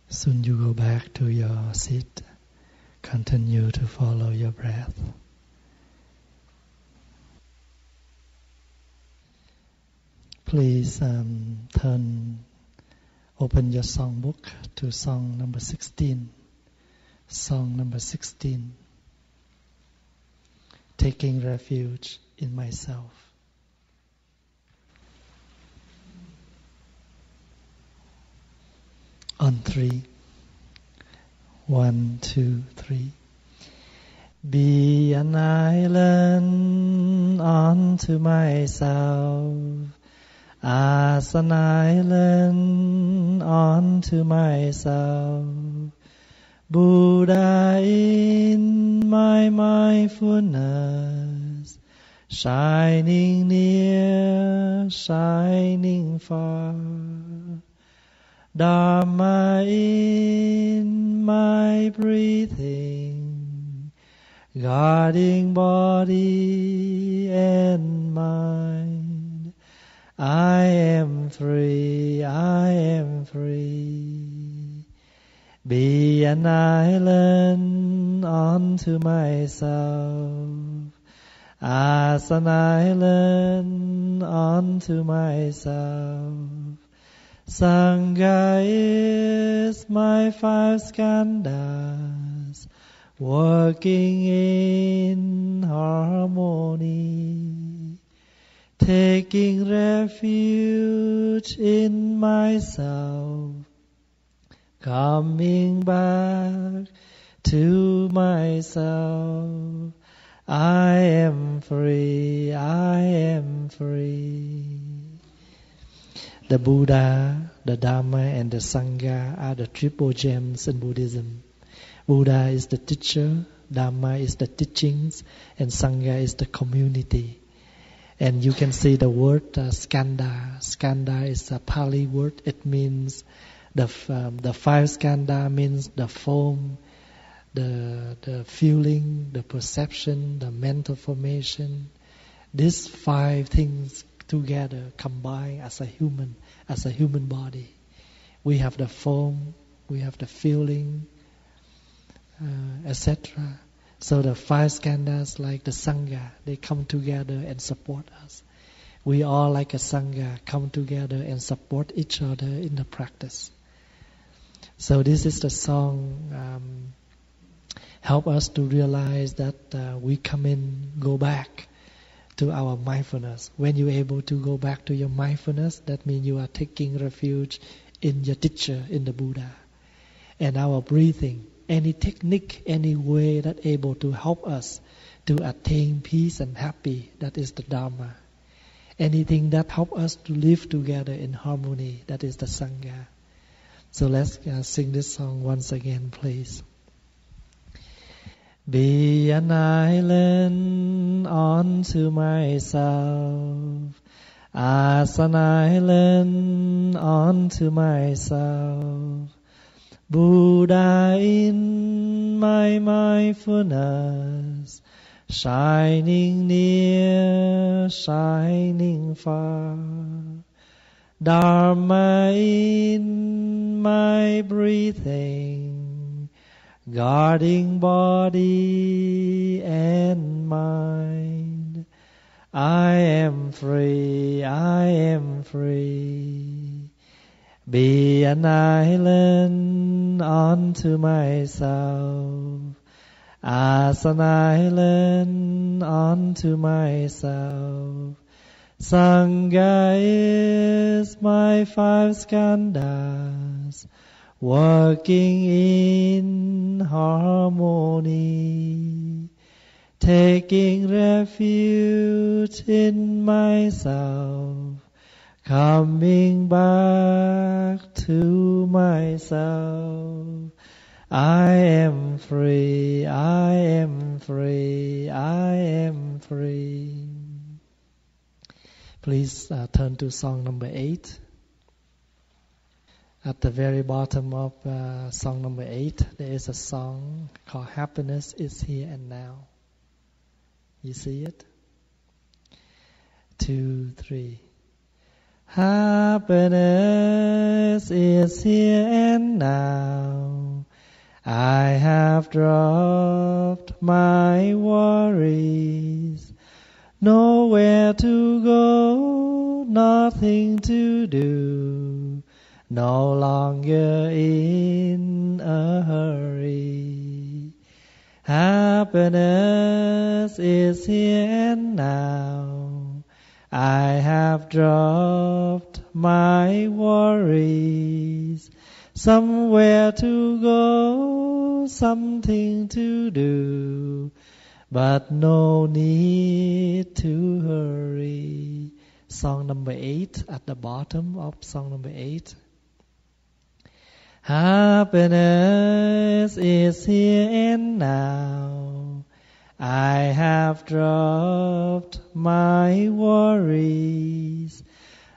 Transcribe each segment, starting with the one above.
Soon you go back to your seat. Continue to follow your breath. Please open your songbook to song number 16. Song number 16. Taking refuge in myself. On 3. 1, 2, 3. Be an island unto myself, as an island unto myself. Buddha in my mindfulness, shining near, shining far. Dharma in my breathing, guarding body and mind. I am free, I am free. Be an island unto myself, as an island unto myself. Sangha is my 5 skandhas, working in harmony, taking refuge in myself, coming back to myself. I am free, I am free. The Buddha, the Dharma, and the Sangha are the triple gems in Buddhism. Buddha is the teacher, Dharma is the teachings, and Sangha is the community. And you can see the word skandha. Skandha is a Pali word. It means the 5 skandha means the form, the feeling, the perception, the mental formation. These 5 things together combined as a human body. We have the form, we have the feeling, etc. So the 5 skandhas, like the Sangha, they come together and support us. We all, like a Sangha, come together and support each other in the practice. So this is the song help us to realize that we go back to our mindfulness. When you're able to go back to your mindfulness, that means you are taking refuge in your teacher, in the Buddha. And our breathing, any technique, any way that able to help us to attain peace and happy, that is the Dharma. Anything that help us to live together in harmony, that is the Sangha. So let's sing this song once again, please. Be an island unto myself, as an island unto myself. Buddha in my mindfulness, shining near, shining far. Dharma in my breathing, guarding body and mind. I am free, I am free. Be an island unto myself, as an island unto myself. Sangha is my 5 skandhas, working in harmony, taking refuge in myself, coming back to myself. I am free, I am free, I am free. Please turn to song number 8. At the very bottom of song number 8, there is a song called Happiness is Here and Now. You see it? 2, 3. Happiness is here and now. I have dropped my worries. Nowhere to go, nothing to do. No longer in a hurry. Happiness is here and now. I have dropped my worries. Somewhere to go, something to do, but no need to hurry. Song number 8 at the bottom of song number 8. Happiness is here and now. I have dropped my worries.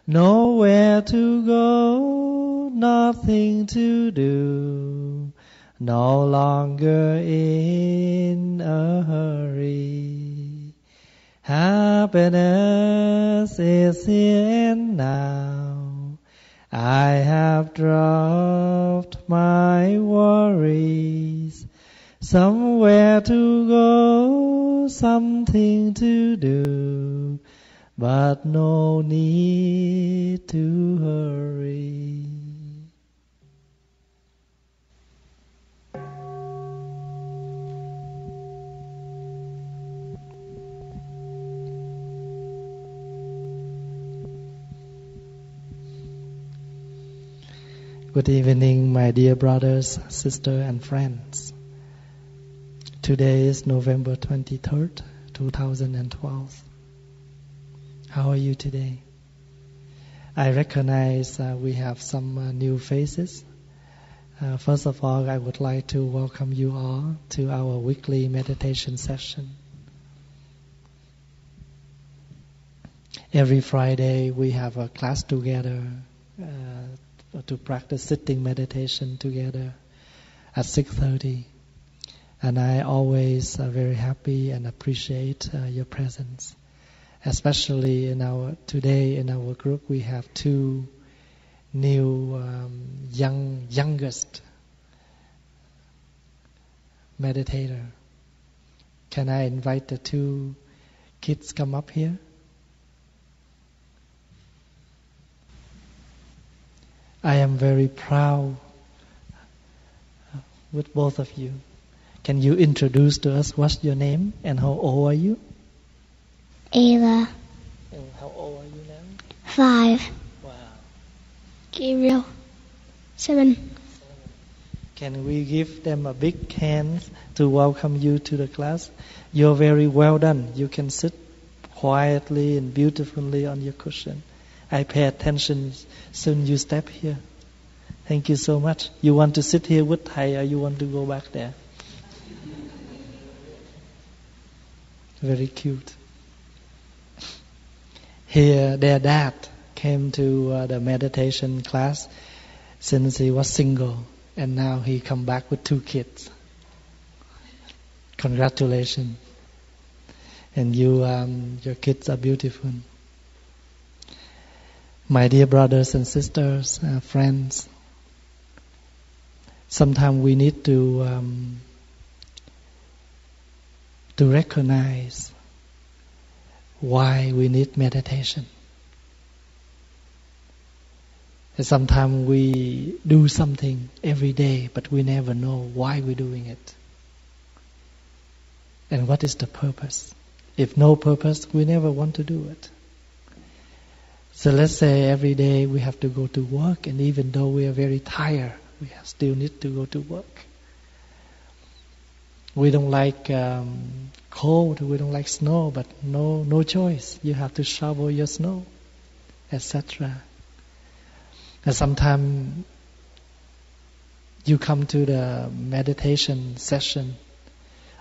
Nowhere to go, nothing to do. No longer in a hurry. Happiness is here and now. I have dropped my worries. Somewhere to go, something to do, but no need to hurry. Good evening, my dear brothers, sisters, and friends. Today is November 23rd, 2012. How are you today? I recognize we have some new faces. First of all, I would like to welcome you all to our weekly meditation session. Every Friday we have a class together to practice sitting meditation together at 6:30. And I always very happy and appreciate your presence. Especially today in our group we have two new youngest meditator. Can I invite the two kids come up here? I am very proud with both of you. Can you introduce to us what's your name and how old are you? Ayla. And how old are you now? 5. Wow. Gabriel. 7. Can we give them a big hand to welcome you to the class? You're very well done. You can sit quietly and beautifully on your cushion. I pay attention soon you step here. Thank you so much. You want to sit here with Thầy or you want to go back there? Very cute. Here, their dad came to the meditation class since he was single, and now he come back with 2 kids. Congratulations. And your kids are beautiful. My dear brothers and sisters, friends, sometimes we need to recognize why we need meditation. And sometimes we do something every day, but we never know why we're doing it. And what is the purpose? If no purpose, we never want to do it. So let's say every day we have to go to work, and even though we are very tired, we still need to go to work. We don't like cold, we don't like snow, but no choice. You have to shovel your snow, etc. And sometimes you come to the meditation session,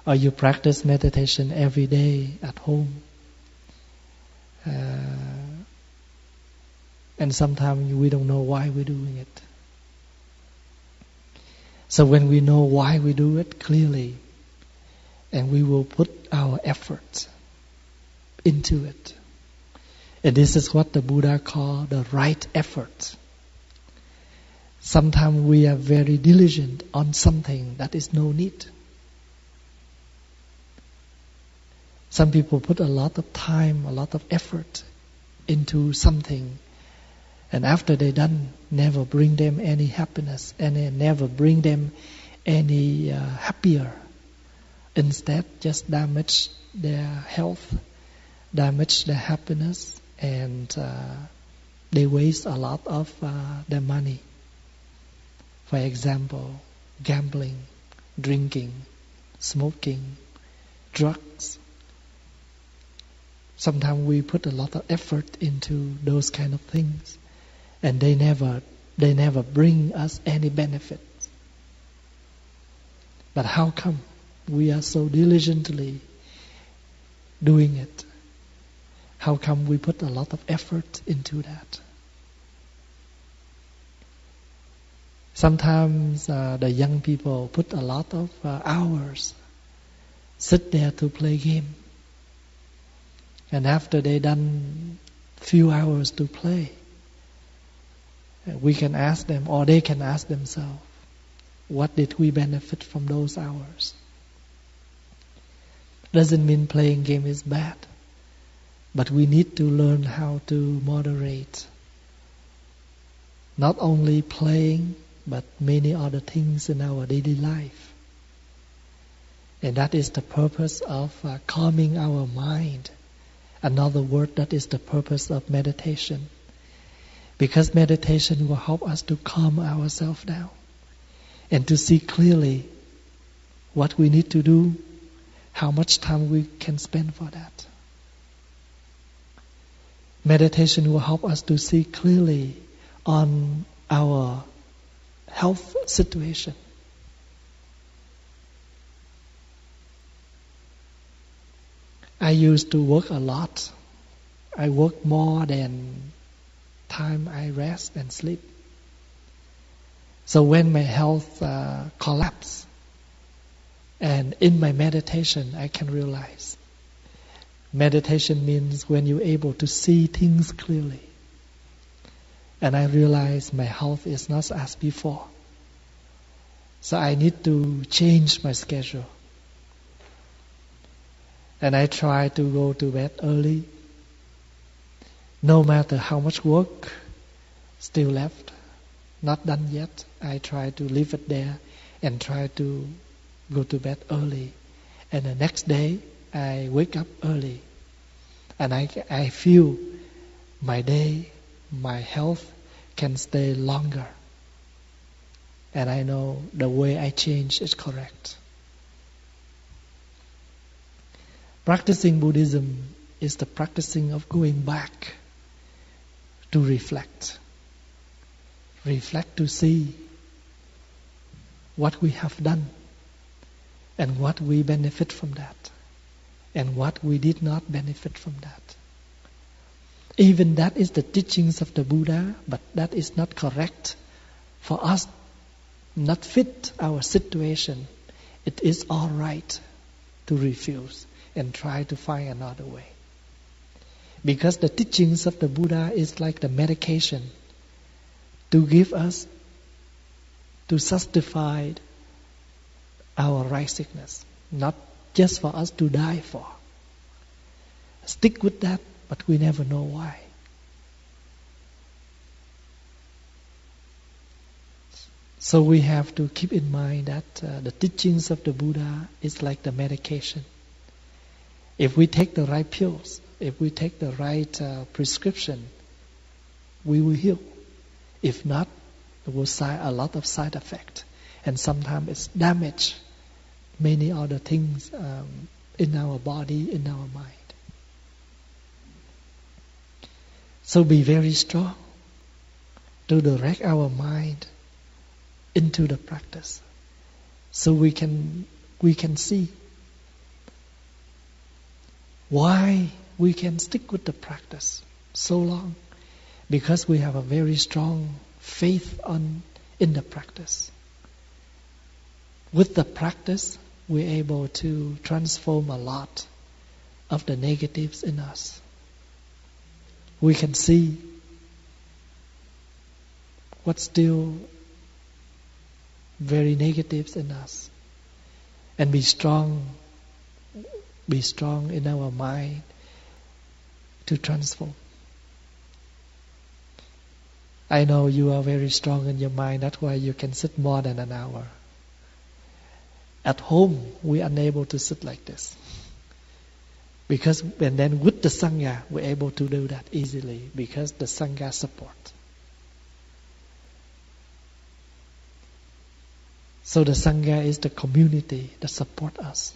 or you practice meditation every day at home. And sometimes we don't know why we're doing it. So when we know why we do it clearly, and we will put our efforts into it, And this is what the Buddha called the right effort. Sometimes we are very diligent on something that is no need. Some people put a lot of time, a lot of effort into something, and after they're done, never bring them any happiness, and never bring them any happier. Instead, just damage their health, damage their happiness, and they waste a lot of their money. For example, gambling, drinking, smoking, drugs. Sometimes we put a lot of effort into those kind of things, and they never bring us any benefit. But how come we are so diligently doing it? How come we put a lot of effort into that? Sometimes the young people put a lot of hours, sit there to play game. And after they done few hours to play, we can ask them, or they can ask themselves, what did we benefit from those hours? Doesn't mean playing game is bad, but we need to learn how to moderate. Not only playing, but many other things in our daily life. And that is the purpose of calming our mind. Another word, that is the purpose of meditation. Because meditation will help us to calm ourselves down and to see clearly what we need to do, how much time we can spend for that. Meditation will help us to see clearly on our health situation. I used to work a lot. I work more than time I rest and sleep. So when my health collapsed, and in my meditation I can realize, meditation means when you're able to see things clearly. And I realize my health is not as before. So I need to change my schedule. And I try to go to bed early. No matter how much work still left, not done yet, I try to leave it there and try to go to bed early. And the next day, I wake up early. And I feel my day, my health can stay longer. And I know the way I change is correct. Practicing Buddhism is the practicing of going back to reflect. Reflect to see what we have done and what we benefit from that and what we did not benefit from that. Even that is the teachings of the Buddha, but that is not correct for us, not fit our situation. It is all right to refuse and try to find another way. Because the teachings of the Buddha is like the medication to give us, to justify our righteousness, not just for us to die for. Stick with that, but we never know why. So we have to keep in mind that the teachings of the Buddha is like the medication. If we take the right pills, if we take the right prescription, we will heal. If not, there will be a lot of side effect, and sometimes it's damage many other things in our body, in our mind. So be very strong to direct our mind into the practice, so we can see why we can stick with the practice so long, because we have a very strong faith in the practice. With the practice, we're able to transform a lot of the negatives in us. we can see what's still very negative in us, and be strong in our mind to transform. I know you are very strong in your mind, that's why you can sit more than an hour. At home, we are unable to sit like this. And then with the Sangha, we're able to do that easily because the Sangha support. So the Sangha is the community that support us.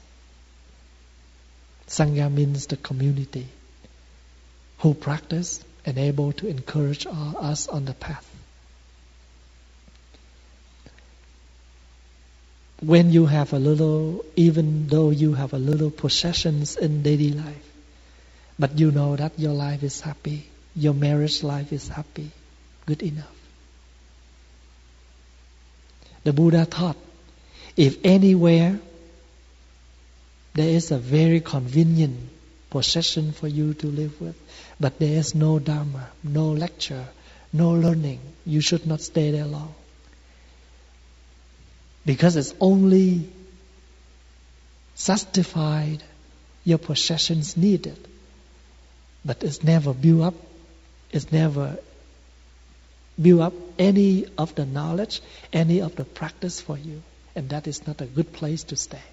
Sangha means the community who practice and able to encourage us on the path. When you have a little, even though you have a little possessions in daily life, but you know that your life is happy, your marriage life is happy, good enough. The Buddha taught, if anywhere there is a very convenient possession for you to live with, but there is no Dharma, no lecture, no learning, you should not stay there long. Because it's only satisfied your possessions needed, but it's never build up. It's never build up any of the knowledge, any of the practice for you, and that is not a good place to stay.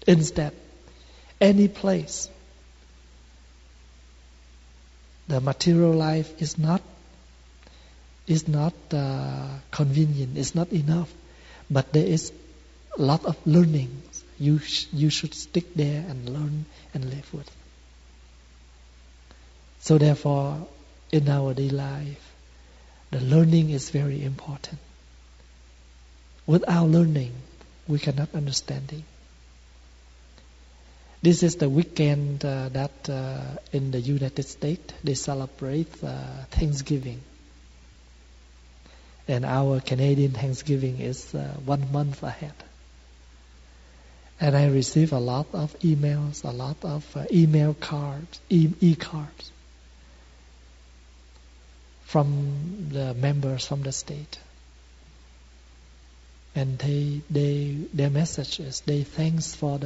Instead, any place, the material life is not convenient, it's not enough, but there is a lot of learning. You should stick there and learn and live with. So therefore, in our daily life, the learning is very important. Without learning, we cannot understand it. This is the weekend that in the United States they celebrate Thanksgiving. And our Canadian Thanksgiving is 1 month ahead. And I receive a lot of emails, a lot of email cards, e-cards from the members from the state. And their message is they thanks for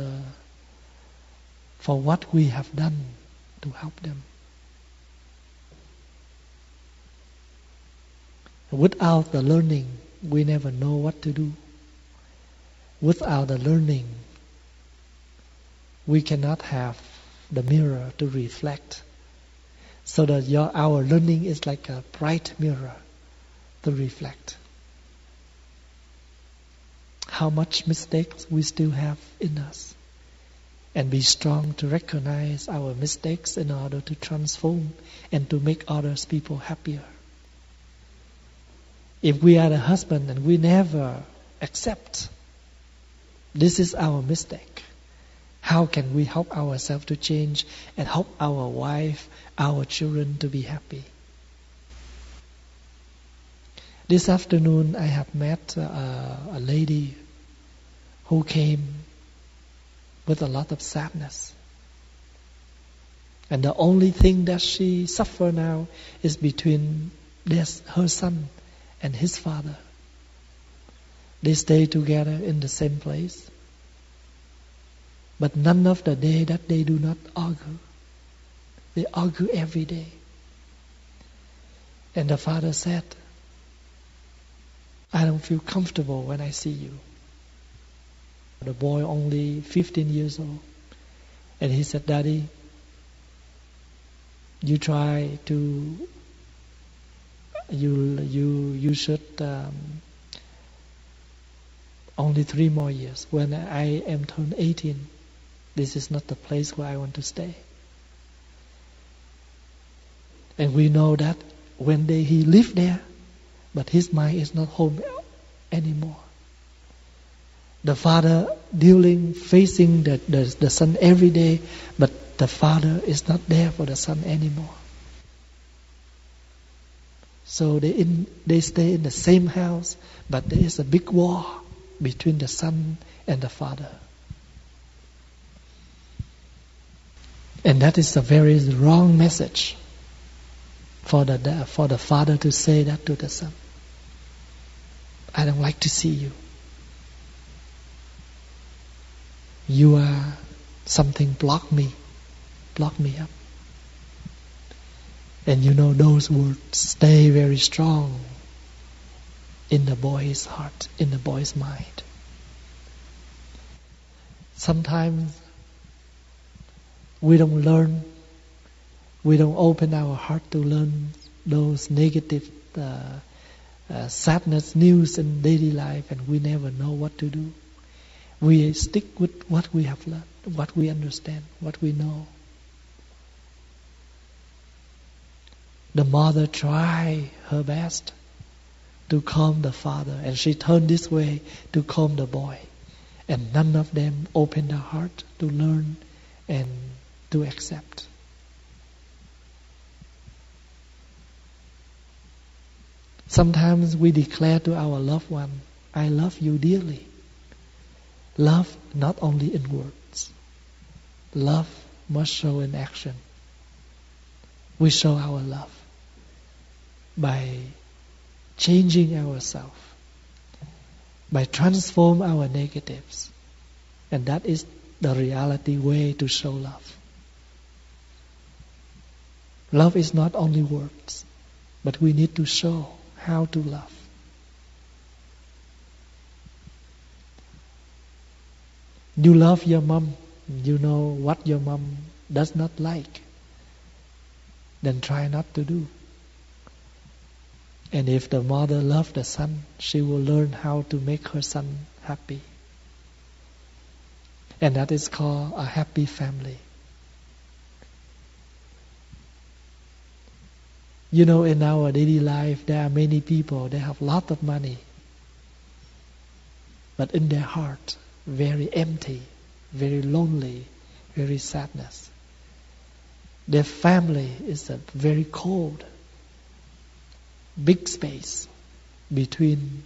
what we have done to help them. Without the learning, we never know what to do. Without the learning, we cannot have the mirror to reflect. So that our learning is like a bright mirror to reflect. How much mistakes we still have in us. And be strong to recognize our mistakes in order to transform and to make others people happier. If we are the husband and we never accept this is our mistake, how can we help ourselves to change and help our wife, our children to be happy? This afternoon I have met a lady who came with a lot of sadness. And the only thing that she suffers now is between her son and his father. They stay together in the same place. But none of the day that they do not argue. They argue every day. And the father said, I don't feel comfortable when I see you. The boy only 15 years old. And he said, Daddy, you try to, you should, only 3 more years. When I am turned 18, this is not the place where I want to stay. And we know that when he lived there, but his mind is not home anymore. The father facing the son every day, but the father is not there for the son anymore. So they stay in the same house, but there is a big war between the son and the father. And that is a very wrong message for the father to say that to the son. I don't like to see you. You are something block me up. And those words stay very strong in the boy's heart, in the boy's mind. Sometimes we don't open our heart to learn those negative sadness news in daily life, and we never know what to do. We stick with what we have learned, what we understand, what we know. The mother tried her best to calm the father, and she turned this way to calm the boy. And none of them opened their heart to learn and to accept. Sometimes we declare to our loved one, I love you dearly. Love not only in words. Love must show in action. We show our love by changing ourselves, by transform our negatives. And that is the reality way to show love. Love is not only words, but we need to show how to love. You love your mom, you know what your mom does not like, then try not to do. And if the mother loves the son, she will learn how to make her son happy. And that is called a happy family. In our daily life, there are many people, they have a lot of money, but in their heart, very empty, very lonely, very sadness. Their family is a very cold, big space between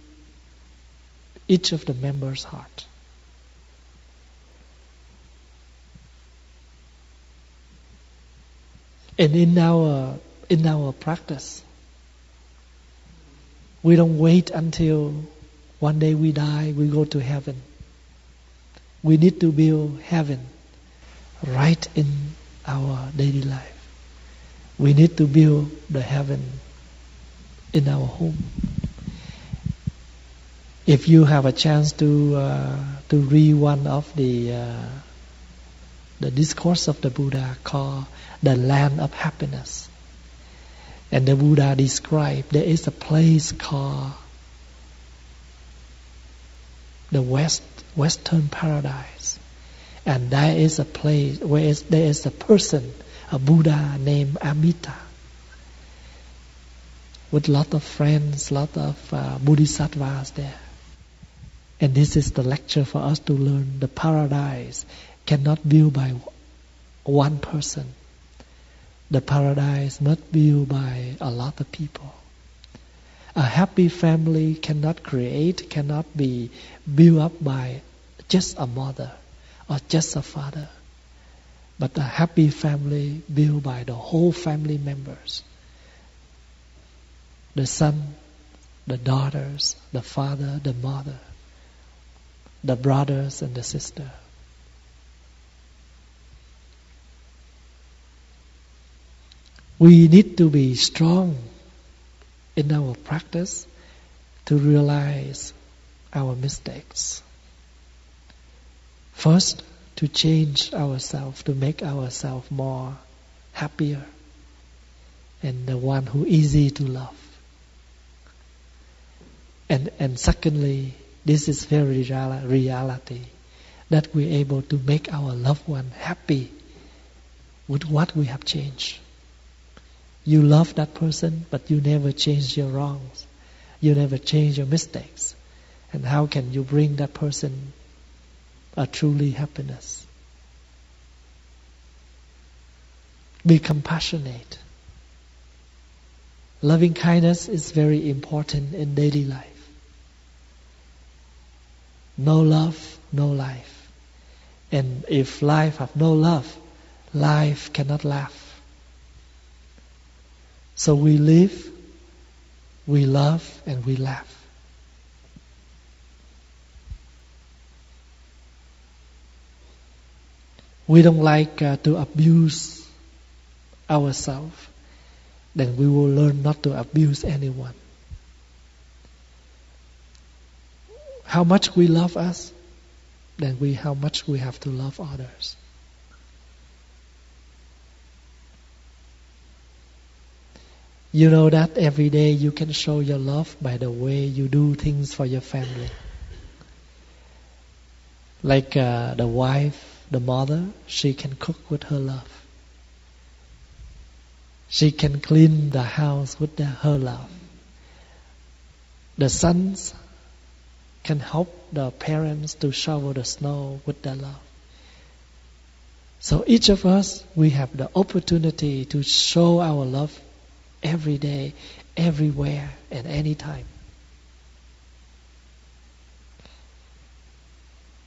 each of the members' heart. And in our practice, we don't wait until one day we die, we go to heaven. We need to build heaven right in our daily life. We need to build the heaven in our home. If you have a chance to read one of the discourse of the Buddha called The Land of Happiness, and the Buddha described there is a place called the Western Paradise, and there is a place where there is a person, a Buddha named Amita, with lot of friends, lot of bodhisattvas there. And this is the lecture for us to learn. The paradise cannot be built by one person. The paradise must be built by a lot of people. A happy family cannot be built up by just a mother or just a father. But a happy family built by the whole family members. The son, the daughters, the father, the mother, the brothers and the sister. We need to be strong in our practice to realize our mistakes. First, to change ourselves, to make ourselves more happier and the one who easy to love. And secondly, this is very reality, that we're able to make our loved one happy with what we have changed. You love that person, but you never change your wrongs. You never change your mistakes. And how can you bring that person a truly happiness? Be compassionate. Loving kindness is very important in daily life. No love, no life. And if life have no love, life cannot laugh. So we live, we love, and we laugh. We don't like to abuse ourselves. Then we will learn not to abuse anyone. How much we love us, then how much we have to love others. You know that every day you can show your love by the way you do things for your family. Like the wife, the mother, she can cook with her love. She can clean the house with her love. The sons can help the parents to shovel the snow with their love. So each of us, we have the opportunity to show our love every day, everywhere, and anytime.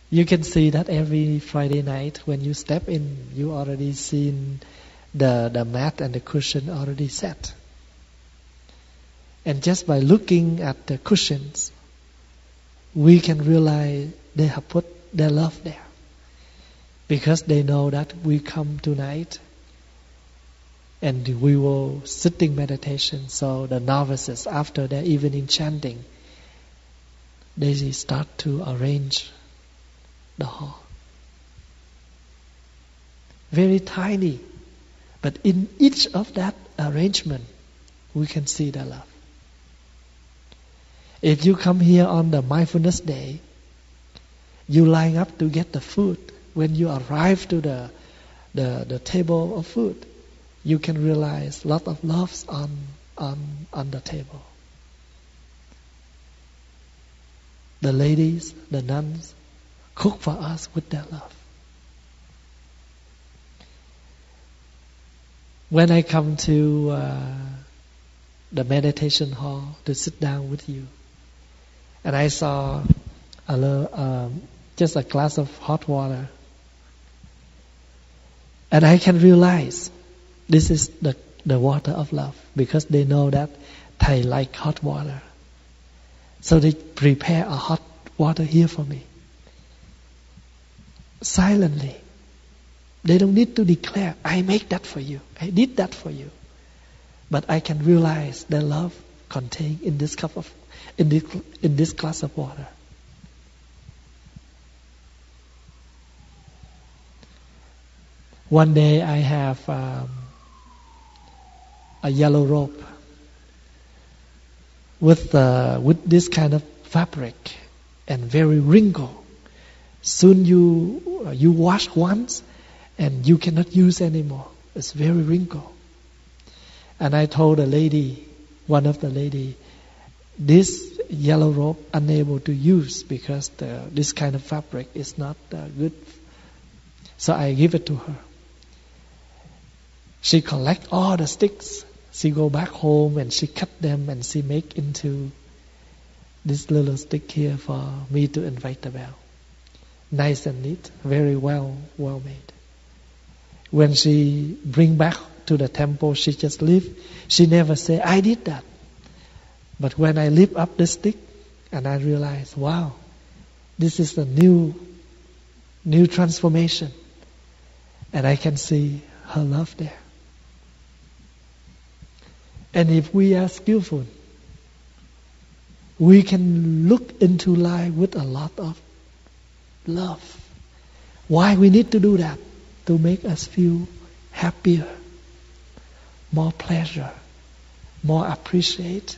You can see that every Friday night when you step in, you already seen the mat and the cushion already set. And just by looking at the cushions, we can realize they have put their love there. Because they know that we come tonight and we will sitting meditation. So the novices, after their evening chanting, they start to arrange the hall. Very tiny. But in each of that arrangement, we can see the love. If you come here on the mindfulness day, you line up to get the food. When you arrive to the table of food, you can realize a lot of loves on the table. The ladies, the nuns, cook for us with their love. When I come to the meditation hall to sit down with you, and I saw just a glass of hot water, and I can realize this is the water of love, because they know that Thầy like hot water. So they prepare a hot water here for me. Silently. They don't need to declare, I make that for you, I did that for you. But I can realize the love contained in this cup of, in this glass of water. One day I have a yellow rope with this kind of fabric and very wrinkled. Soon you wash once and you cannot use anymore. It's very wrinkled. And I told a lady, one of the lady, this yellow rope unable to use because this kind of fabric is not good. So I give it to her. She collect all the sticks. She go back home and she cut them and she make into this little stick here for me to invite the bell. Nice and neat, very well made. When she bring back to the temple, she just leave. She never say, I did that. But when I lift up the stick and I realize, wow, this is a new transformation. And I can see her love there. And if we are skillful, we can look into life with a lot of love. Why we need to do that? To make us feel happier, more pleasure, more appreciate,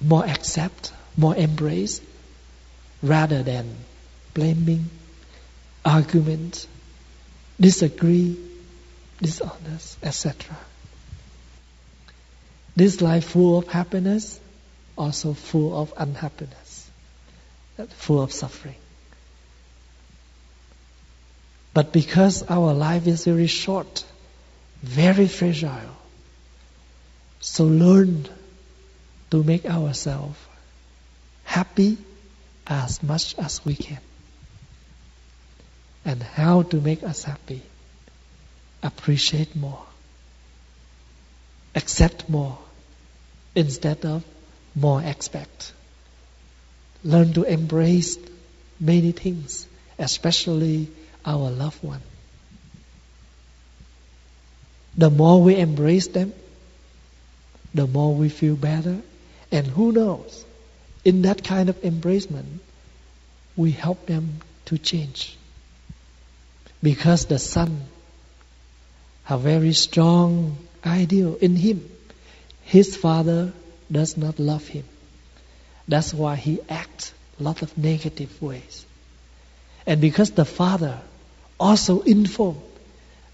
more accept, more embrace, rather than blaming, argument, disagree, dishonest, etc. This life full of happiness, also full of unhappiness, full of suffering. But because our life is very short, very fragile, so learn to make ourselves happy as much as we can. And how to make us happy? Appreciate more. accept more instead of more expect. Learn to embrace many things, especially our loved one. The more we embrace them, the more we feel better. And who knows, in that kind of embracement, we help them to change. Because the son have very strong ideal in him. His father does not love him. That's why he acts a lot of negative ways. And because the father also informed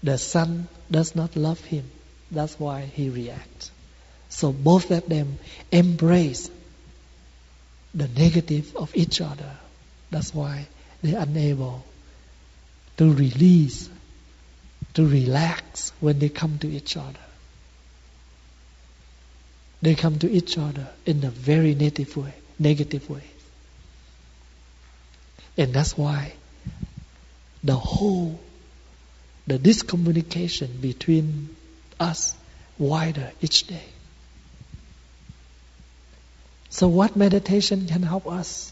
the son does not love him, that's why he reacts. So both of them embrace the negative of each other. That's why they're unable to release, to relax when they come to each other. They come to each other in a very negative way. And that's why the discommunication between us wider each day. So what meditation can help us?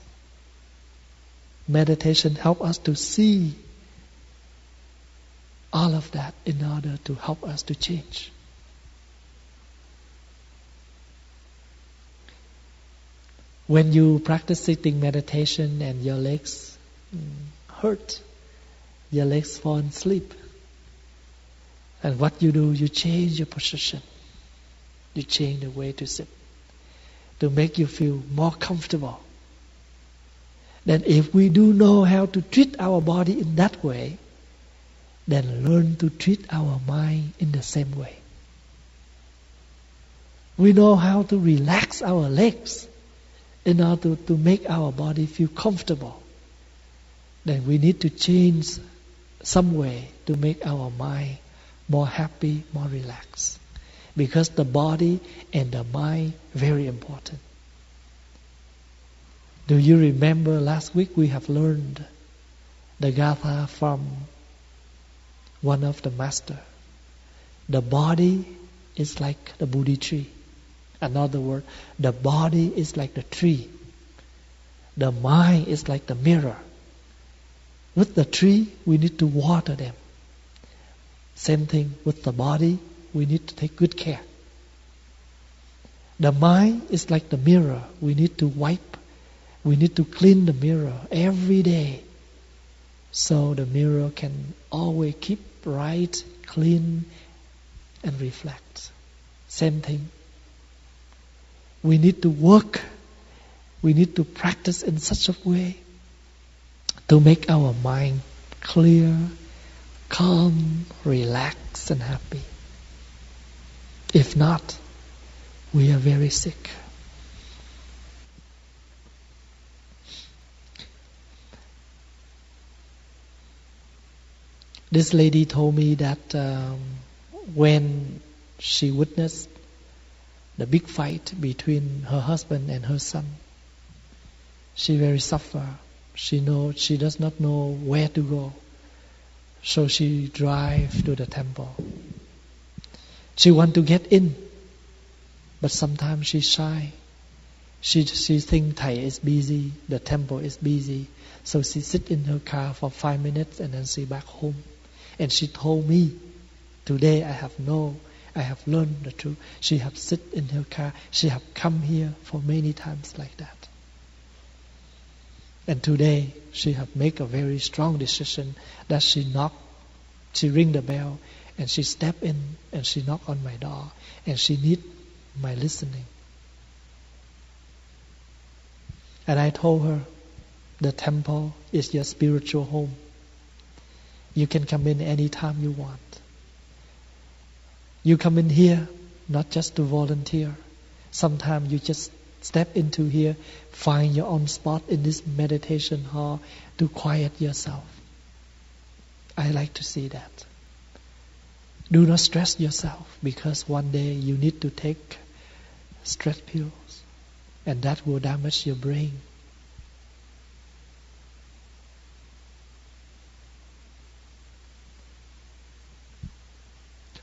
Meditation help us to see all of that in order to help us to change. When you practice sitting meditation and your legs hurt, your legs fall asleep, and what you do, you change your position. You change the way to sit to make you feel more comfortable. Then if we do know how to treat our body in that way, then learn to treat our mind in the same way. We know how to relax our legs in order to make our body feel comfortable. Then we need to change some way to make our mind more happy, more relaxed. Because the body and the mind very important. Do you remember last week we have learned the Gatha from one of the master? The body is like the Bodhi tree. Another word, the body is like the tree. The mind is like the mirror. With the tree, we need to water them. Same thing with the body, we need to take good care. The mind is like the mirror. We need to wipe. We need to clean the mirror every day, so the mirror can always keep bright, clean, and reflect. Same thing. We need to work. We need to practice in such a way to make our mind clear, calm, relaxed, and happy. If not, we are very sick. This lady told me that when she witnessed the big fight between her husband and her son, she very suffer. She does not know where to go. So she drive to the temple. She want to get in, but sometimes she's shy. She think Thầy is busy, the temple is busy. So she sit in her car for 5 minutes and then she back home. And she told me, today I have learned the truth. She have sit in her car. She have come here for many times like that. And today she have make a very strong decision that she ring the bell and she step in and she knock on my door and she need my listening. And I told her, the temple is your spiritual home. You can come in any time you want. You come in here not just to volunteer. Sometimes you just step into here, find your own spot in this meditation hall to quiet yourself. I like to see that. Do not stress yourself, because one day you need to take stress pills and that will damage your brain.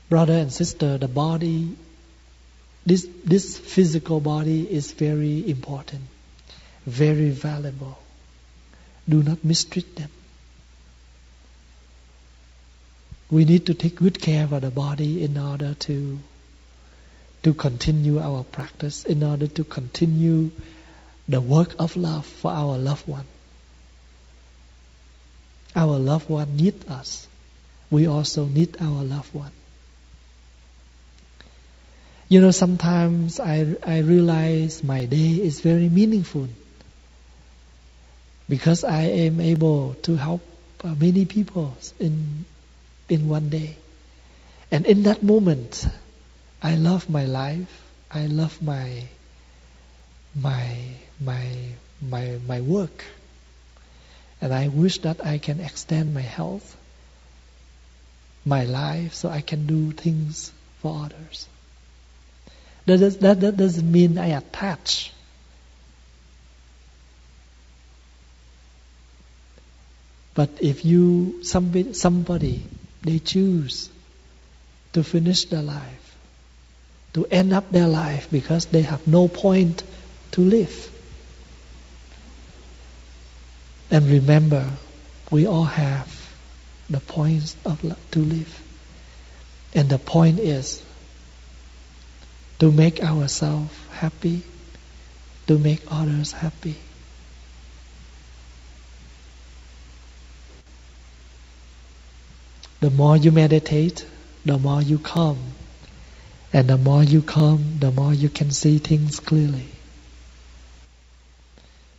Brother and sister, the body This physical body is very important, very valuable. Do not mistreat them. We need to take good care of the body in order to continue our practice, in order to continue the work of love for our loved one. Our loved one needs us. We also need our loved one. You know, sometimes I realize my day is very meaningful because I am able to help many people in one day. And in that moment, I love my life. I love my work. And I wish that I can extend my health, my life, so I can do things for others. That doesn't mean I attach. But if somebody, they choose to finish their life, to end up their life because they have no point to live. And remember, we all have the points to live. And the point is to make ourselves happy, to make others happy. The more you meditate, the more you calm. And the more you calm, the more you can see things clearly.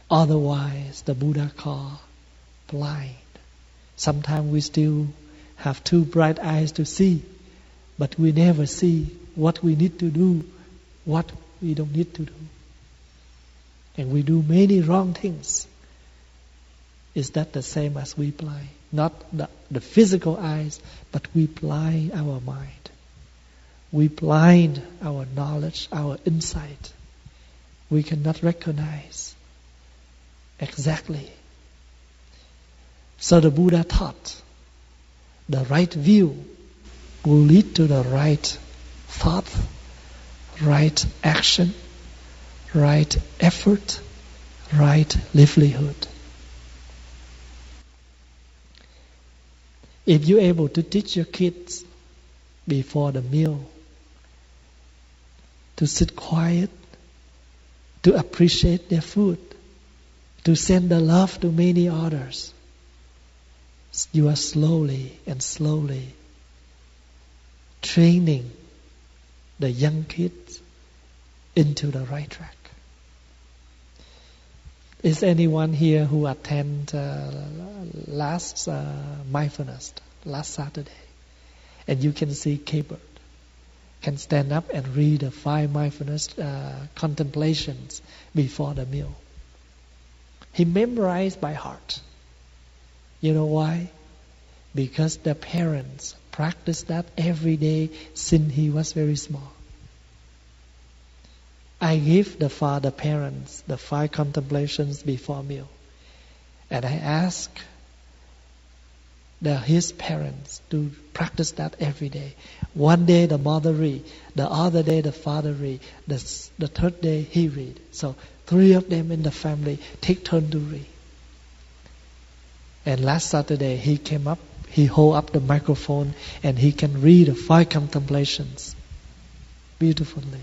Otherwise, the Buddha called blind. Sometimes we still have two bright eyes to see, but we never see what we need to do, what we don't need to do. And we do many wrong things. Is that the same as we blind? Not the physical eyes, but we blind our mind. We blind our knowledge, our insight. We cannot recognize exactly. So the Buddha taught the right view will lead to the right thought, right action, right effort, right livelihood. If you're able to teach your kids before the meal to sit quiet, to appreciate their food, to send the love to many others, you are slowly and slowly training the young kids into the right track. Is anyone here who attend last mindfulness, last Saturday? And you can see K-Bird can stand up and read the 5 mindfulness contemplations before the meal. He memorized by heart. You know why? Because the parents practiced that every day since he was very small. I give the father parents the 5 contemplations before meal. And I ask his parents to practice that every day. One day the mother read, the other day the father read, the third day he read. So 3 of them in the family take turn to read. And last Saturday he came up, he hold up the microphone and he can read the 5 contemplations beautifully.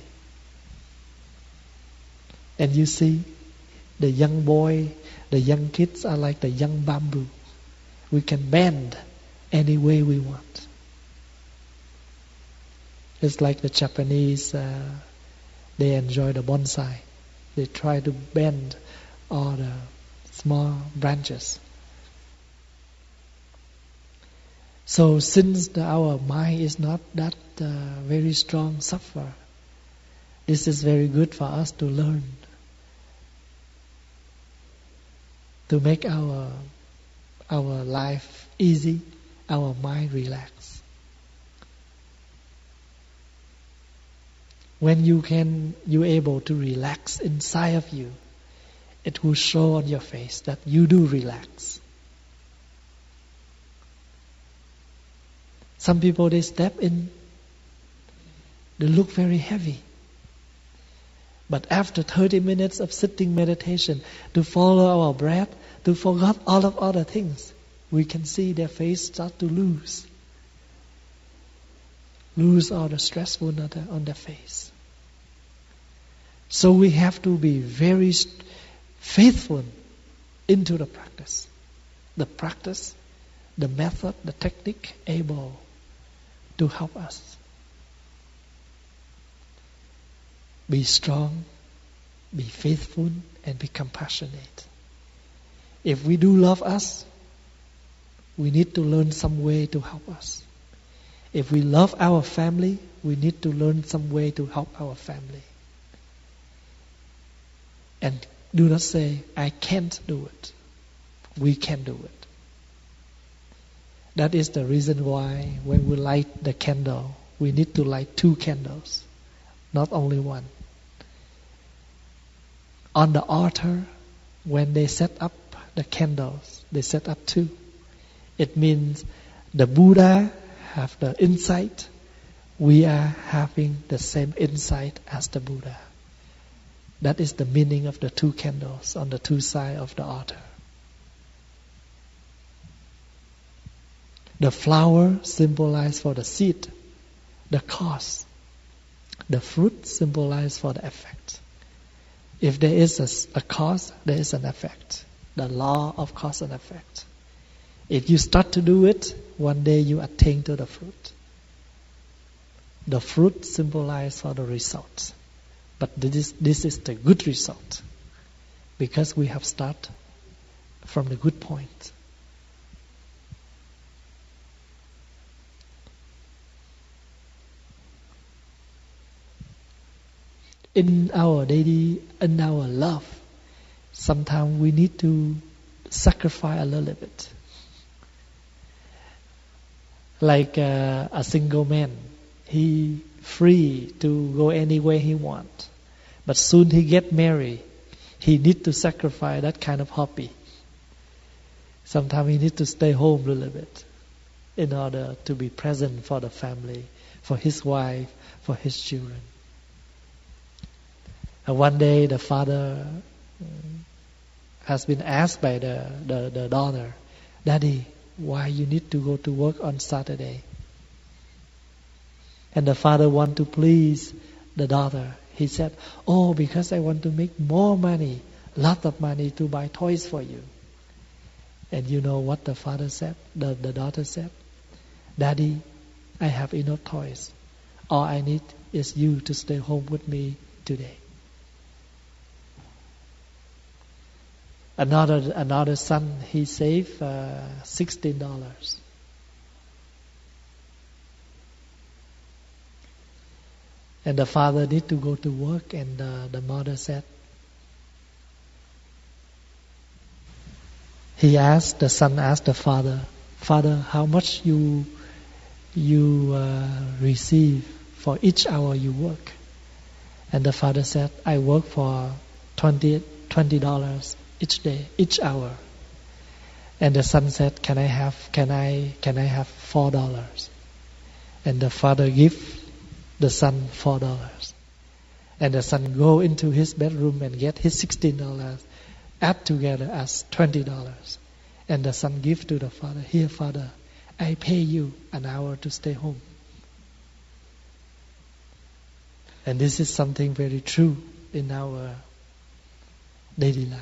And you see, the young boy, the young kids are like the young bamboo. We can bend any way we want. It's like the Japanese, they enjoy the bonsai. They try to bend all the small branches. So since our mind is not that very strong suffer, this is very good for us to learn. To make our life easy, our mind relax. When you're able to relax inside of you, it will show on your face that you do relax. Some people, they step in, they look very heavy. But after 30 minutes of sitting meditation, to follow our breath, to forget all of other things, we can see their face start to lose all the stressfulness on their face. So we have to be very faithful into the practice. The practice, the method, the technique able to help us. Be strong, be faithful, and be compassionate. If we do love us, we need to learn some way to help us. If we love our family, we need to learn some way to help our family. And do not say, I can't do it. We can do it. That is the reason why when we light the candle, we need to light 2 candles, not only 1. On the altar, when they set up the candles, they set up 2. It means the Buddha have the insight. We are having the same insight as the Buddha. That is the meaning of the 2 candles on the 2 sides of the altar. The flower symbolizes for the seed, the cause. The fruit symbolizes for the effect. If there is a cause, there is an effect. The law of cause and effect. If you start to do it, one day you attain to the fruit. The fruit symbolizes for the result. But this is the good result. Because we have started from the good point. In our love, sometimes we need to sacrifice a little bit. Like a single man, he free to go anywhere he wants. But soon he get married, he need to sacrifice that kind of hobby. Sometimes he need to stay home a little bit in order to be present for the family, for his wife, for his children. And one day the father has been asked by the daughter, Daddy, why you need to go to work on Saturday? And the father want to please the daughter. He said, oh, because I want to make more money, lot of money to buy toys for you. And you know what the father said? The daughter said, Daddy, I have enough toys. All I need is you to stay home with me today. Another son, he saved $16. And the father need to go to work, and the mother said, the son asked the father, Father, how much you receive for each hour you work? And the father said, I work for $20 each day, each hour. And the son said, Can I have $4? And the father give the son $4. And the son go into his bedroom and get his $16, add together as $20. And the son give to the father, Here, Father, I pay you an hour to stay home. And this is something very true in our daily life.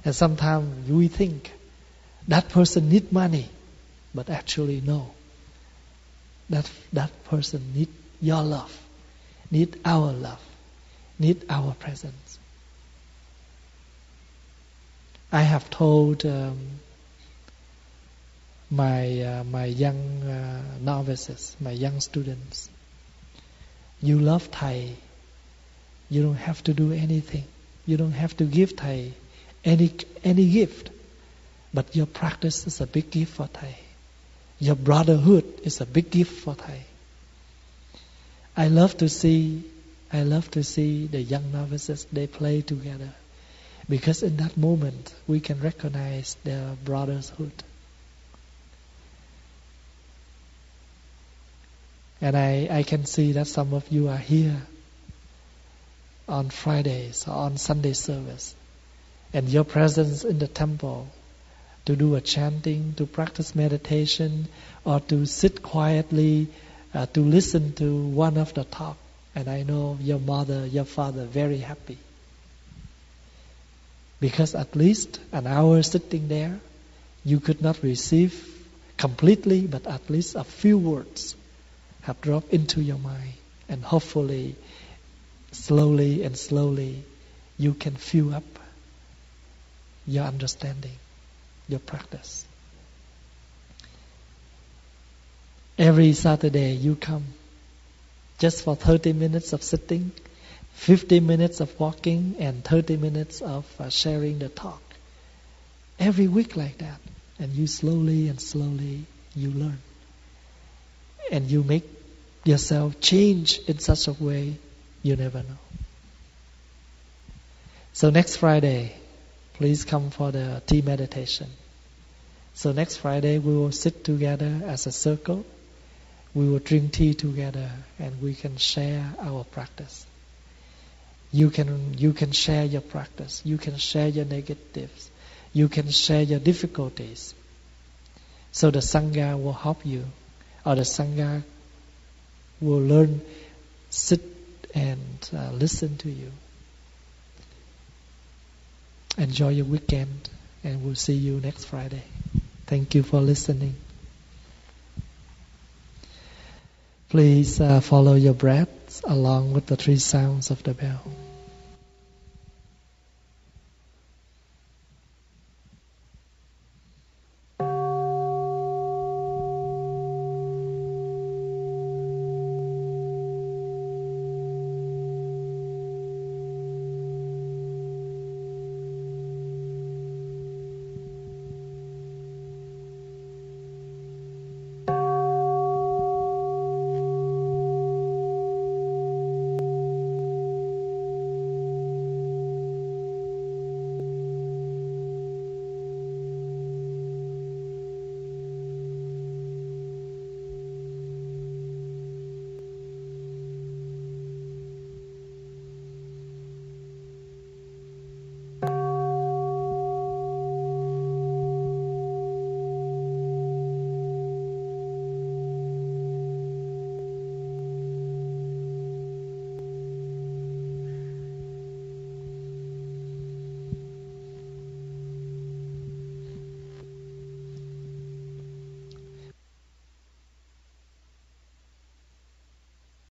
And sometimes we think that person need money, but actually no. That person need your love, need our love, need our presence. I have told my young novices, my young students, you love Thầy, you don't have to do anything. You don't have to give Thầy any gift. But your practice is a big gift for Thầy. Your brotherhood is a big gift for Thầy. I love to see the young novices, they play together. Because in that moment, we can recognize their brotherhood. And I can see that some of you are here. on Fridays or on Sunday service, and your presence in the temple to do a chanting, to practice meditation, or to sit quietly to listen to one of the talk. And I know your mother, your father very happy. Because at least an hour sitting there, you could not receive completely, but at least a few words have dropped into your mind. And hopefully, slowly and slowly, you can fill up your understanding, your practice. Every Saturday you come just for 30 minutes of sitting, 50 minutes of walking, and 30 minutes of sharing the talk. Every week like that. And you slowly and slowly you learn. And you make yourself change in such a way you never know. So next Friday, please come for the tea meditation. So next Friday we will sit together as a circle. We will drink tea together and we can share our practice. You can share your practice. You can share your negatives. You can share your difficulties. So the Sangha will help you, or the Sangha will learn, sit and listen to you. Enjoy your weekend, and we'll see you next Friday. Thank you for listening. Please follow your breaths along with the 3 sounds of the bell.